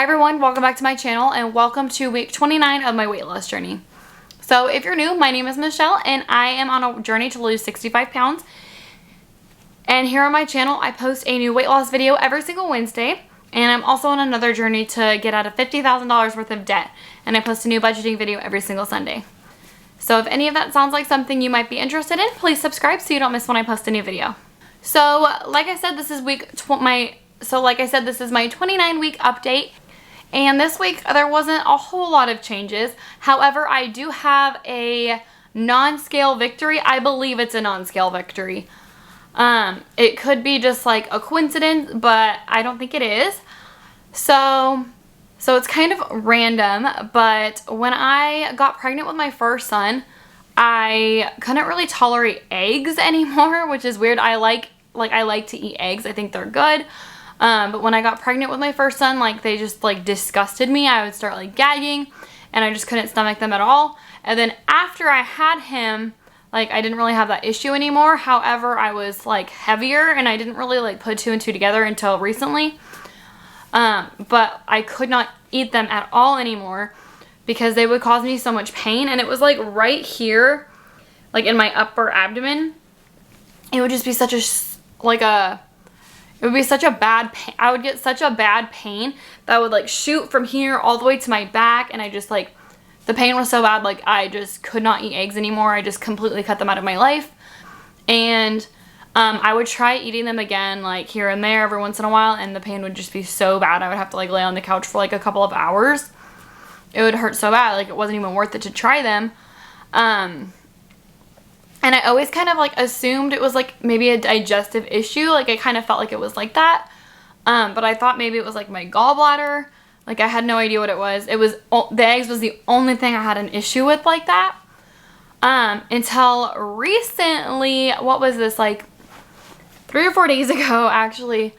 Hi everyone, welcome back to my channel and welcome to week 29 of my weight loss journey. So if you're new, my name is Michelle and I am on a journey to lose 65 pounds. And here on my channel, I post a new weight loss video every single Wednesday. And I'm also on another journey to get out of $50,000 worth of debt. And I post a new budgeting video every single Sunday. So if any of that sounds like something you might be interested in, please subscribe so you don't miss when I post a new video. So like I said, this is my 29 week update. And this week there wasn't a whole lot of changes. However, I do have a non-scale victory. I believe it's a non-scale victory. It could be just like a coincidence, but I don't think it is. So it's kind of random, but when I got pregnant with my first son, I couldn't really tolerate eggs anymore, which is weird. I like to eat eggs. I think they're good. But when I got pregnant with my first son, they just disgusted me. I would start gagging and I just couldn't stomach them at all. And then after I had him, I didn't really have that issue anymore. However, I was heavier and I didn't really put two and two together until recently. But I could not eat them at all anymore because they would cause me so much pain. And it was right here, in my upper abdomen. It would just be such it would be such a bad pain. I would get such a bad pain that would shoot from here all the way to my back, and I just the pain was so bad, I just could not eat eggs anymore. I just completely cut them out of my life. And I would try eating them again here and there every once in a while, and the pain would just be so bad. I would have to lay on the couch for a couple of hours. It would hurt so bad, it wasn't even worth it to try them. And I always kind of assumed it was maybe a digestive issue. I kind of felt like it was that. But I thought maybe it was my gallbladder. I had no idea what it was. The eggs was the only thing I had an issue with that. Until recently, what was this, 3 or 4 days ago actually,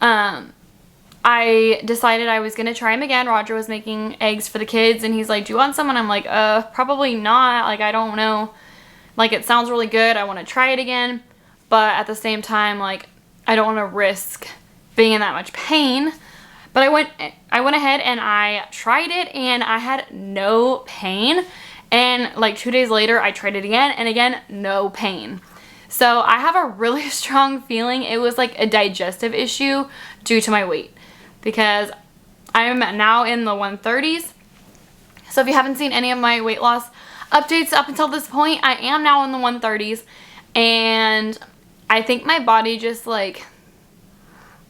I decided I was going to try them again. Roger was making eggs for the kids and he's like, do you want some? And I'm like, probably not. I don't know. It sounds really good. I want to try it again. But at the same time, I don't want to risk being in that much pain. But I went ahead and I tried it and I had no pain. And 2 days later, I tried it again and again, no pain. So I have a really strong feeling it was a digestive issue due to my weight. Because I'm now in the 130s. So if you haven't seen any of my weight loss updates up until this point, I am now in the 130s, and I think my body just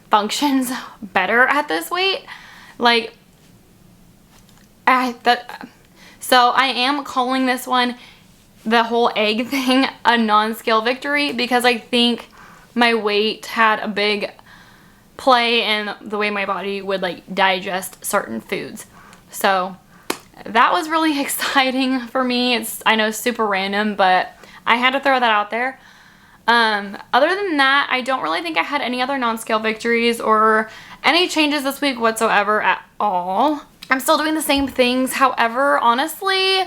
functions better at this weight. So I am calling this one, the whole egg thing, a non-scale victory, because I think my weight had a big play in the way my body would digest certain foods. So that was really exciting for me. I know, super random, but I had to throw that out there. Other than that, I don't really think I had any other non-scale victories or any changes this week whatsoever at all. I'm still doing the same things. However, honestly,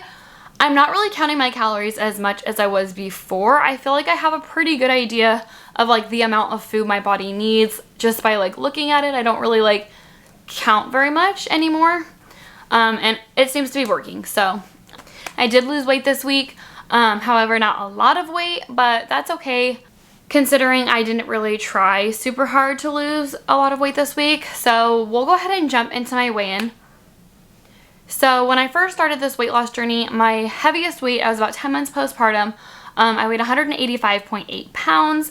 I'm not really counting my calories as much as I was before. I feel like I have a pretty good idea of the amount of food my body needs just by looking at it. I don't really count very much anymore. And it seems to be working. So I did lose weight this week. However, not a lot of weight, but that's okay considering I didn't really try super hard to lose a lot of weight this week. So we'll go ahead and jump into my weigh-in. So when I first started this weight loss journey, my heaviest weight, I was about 10 months postpartum. I weighed 185.8 pounds.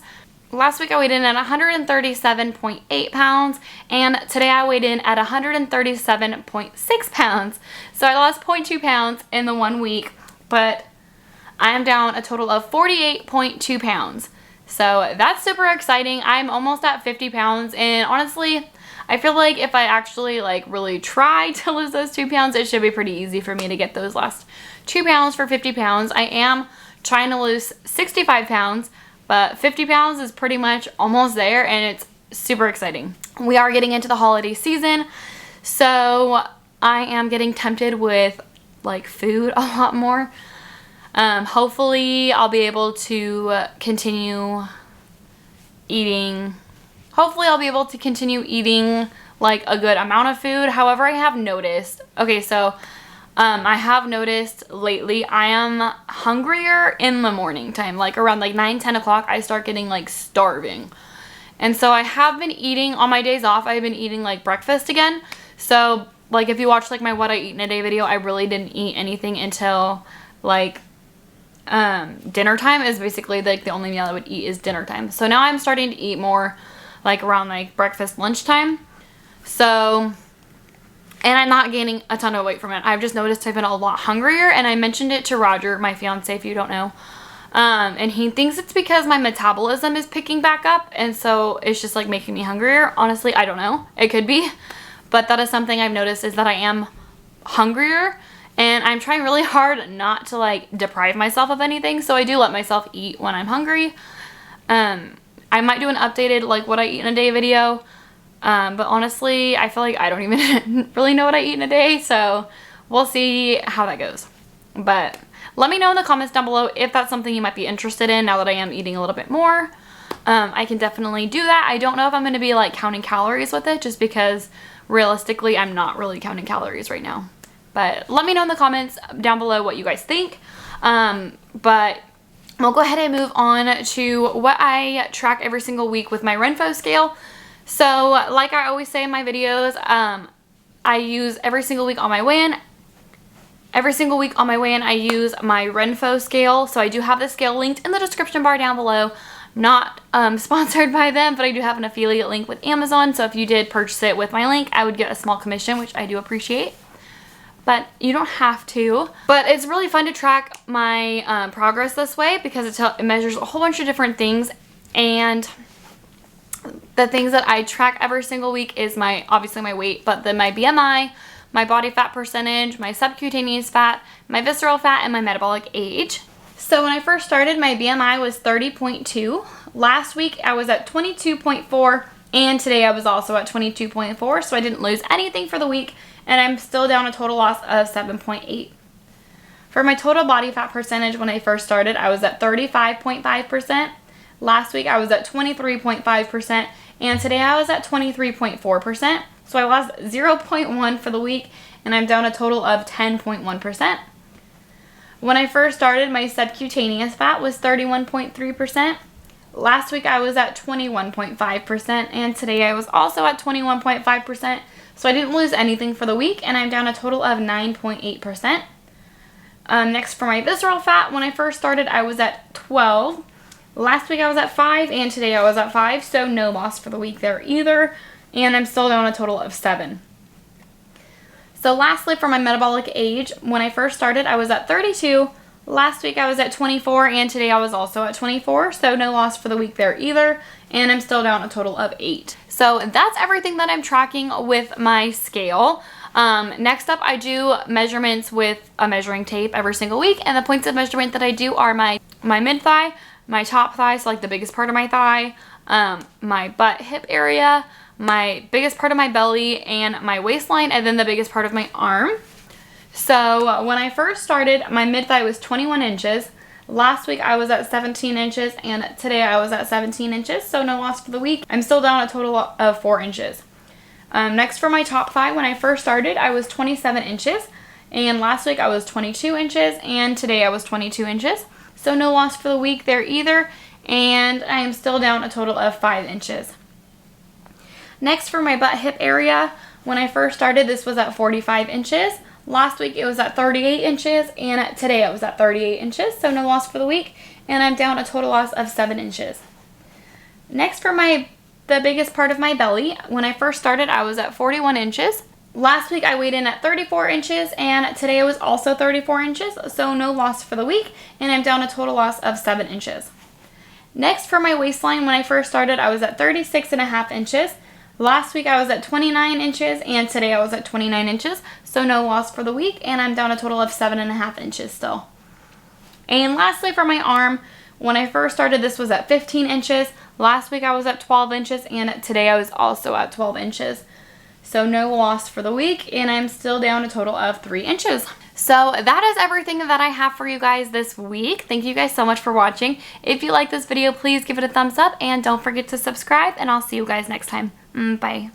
Last week I weighed in at 137.8 pounds, and today I weighed in at 137.6 pounds. So I lost 0.2 pounds in the 1 week, but I am down a total of 48.2 pounds. So that's super exciting. I'm almost at 50 pounds, and honestly, I feel like if I actually really try to lose those 2 pounds, it should be pretty easy for me to get those last 2 pounds for 50 pounds. I am trying to lose 65 pounds. But 50 pounds is pretty much almost there, and it's super exciting. We are getting into the holiday season, so I am getting tempted with food a lot more. Hopefully I'll be able to continue eating like a good amount of food. However, I have noticed, okay, so I have noticed lately I am hungrier in the morning time, like around like 9-10 o'clock. I start getting like starving, and so I have been eating on my days off. I've been eating like breakfast again. So like if you watch like my what I eat in a day video, I really didn't eat anything until like dinner time. Is basically like the only meal I would eat is dinner time. So now I'm starting to eat more like around like breakfast, lunchtime. So, and I'm not gaining a ton of weight from it. I've just noticed I've been a lot hungrier, and I mentioned it to Roger, my fiance, if you don't know. And he thinks it's because my metabolism is picking back up, and so it's just like making me hungrier. Honestly, I don't know. It could be, but that is something I've noticed, is that I am hungrier, and I'm trying really hard not to like deprive myself of anything. So I do let myself eat when I'm hungry. I might do an updated like what I eat in a day video. But honestly, I feel like I don't even really know what I eat in a day, so we'll see how that goes. But let me know in the comments down below if that's something you might be interested in now that I am eating a little bit more. I can definitely do that. I don't know if I'm going to be like counting calories with it, just because realistically I'm not really counting calories right now. But let me know in the comments down below what you guys think. But we'll go ahead and move on to what I track every single week with my Renfo scale. So like I always say in my videos, I use every single week on my weigh-in. Every single week on my weigh-in, I use my Renfo scale. So I do have the scale linked in the description bar down below. Not sponsored by them, but I do have an affiliate link with Amazon. So if you did purchase it with my link, I would get a small commission, which I do appreciate. But you don't have to. But it's really fun to track my progress this way, because it measures a whole bunch of different things. And the things that I track every single week is obviously my weight, but then my BMI, my body fat percentage, my subcutaneous fat, my visceral fat, and my metabolic age. So when I first started, my BMI was 30.2. Last week I was at 22.4, and today I was also at 22.4, so I didn't lose anything for the week, and I'm still down a total loss of 7.8. For my total body fat percentage, when I first started, I was at 35.5%. Last week I was at 23.5%, and today I was at 23.4%. So I lost 0.1 for the week, and I'm down a total of 10.1%. When I first started, my subcutaneous fat was 31.3%. Last week I was at 21.5%, and today I was also at 21.5%. So I didn't lose anything for the week, and I'm down a total of 9.8%. Next, for my visceral fat, when I first started, I was at 12. Last week I was at 5, and today I was at 5, so no loss for the week there either, and I'm still down a total of 7. So lastly, for my metabolic age, when I first started, I was at 32. Last week I was at 24, and today I was also at 24, so no loss for the week there either, and I'm still down a total of 8. So that's everything that I'm tracking with my scale. Next up, I do measurements with a measuring tape every single week, and the points of measurement that I do are my mid-thigh, my top thigh, so like the biggest part of my thigh, my butt hip area, my biggest part of my belly, and my waistline, and then the biggest part of my arm. So when I first started, my mid-thigh was 21 inches. Last week I was at 17 inches, and today I was at 17 inches, so no loss for the week. I'm still down a total of 4 inches. Next, for my top thigh, when I first started, I was 27 inches, and last week I was 22 inches, and today I was 22 inches. So no loss for the week there either, and I am still down a total of 5 inches. Next, for my butt hip area, when I first started, this was at 45 inches. Last week it was at 38 inches, and today I was at 38 inches, so no loss for the week, and I'm down a total loss of 7 inches. Next, for the biggest part of my belly, when I first started, I was at 41 inches. Last week I weighed in at 34 inches, and today I was also 34 inches, so no loss for the week, and I'm down a total loss of 7 inches. Next, for my waistline, when I first started, I was at 36.5 inches. Last week I was at 29 inches, and today I was at 29 inches, so no loss for the week, and I'm down a total of 7.5 inches still. And lastly, for my arm, when I first started, this was at 15 inches. Last week I was at 12 inches, and today I was also at 12 inches. So no loss for the week, and I'm still down a total of 3 inches. So that is everything that I have for you guys this week. Thank you guys so much for watching. If you like this video, please give it a thumbs up, and don't forget to subscribe, and I'll see you guys next time. Bye.